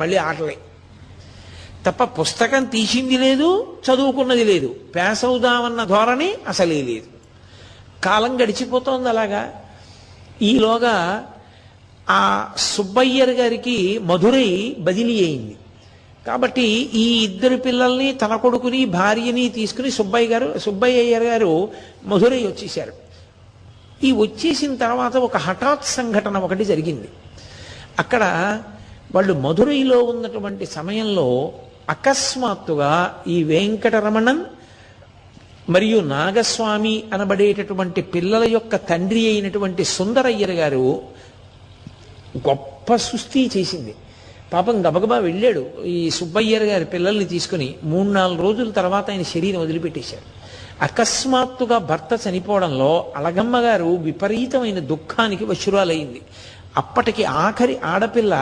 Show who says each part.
Speaker 1: మళ్ళీ ఆటలే తప్ప పుస్తకం తీసింది లేదు, చదువుకున్నది లేదు. పాస్ అవుదామన్న ధోరణి అసలే లేదు. కాలం గడిచిపోతోంది అలాగా. ఈలోగా ఆ సుబ్బయ్యర్ గారికి మధురై బదిలీ అయింది. కాబట్టి ఈ ఇద్దరు పిల్లల్ని, తన కొడుకుని, భార్యని తీసుకుని సుబ్బయ్యర్ గారు మధురై వచ్చేశారు. ఈ వచ్చేసిన తర్వాత ఒక హఠాత్ సంఘటన ఒకటి జరిగింది. అక్కడ వాళ్ళు మధురైలో ఉన్నటువంటి సమయంలో అకస్మాత్తుగా ఈ వెంకటరమణన్ మరియు నాగస్వామి అనబడేటటువంటి పిల్లల యొక్క తండ్రి అయినటువంటి సుందరయ్యర్ గారు గొప్ప సుస్థి చేసింది. పాపం గబగబా వెళ్ళాడు ఈ సుబ్బయ్యర్ గారి పిల్లల్ని తీసుకుని. 3-4 రోజుల తర్వాత ఆయన శరీరం వదిలిపెట్టేశారు. అకస్మాత్తుగా భర్త చనిపోవడంలో అలగమ్మ గారు విపరీతమైన దుఃఖానికి వశురాలయ్యింది. అప్పటికి ఆఖరి ఆడపిల్ల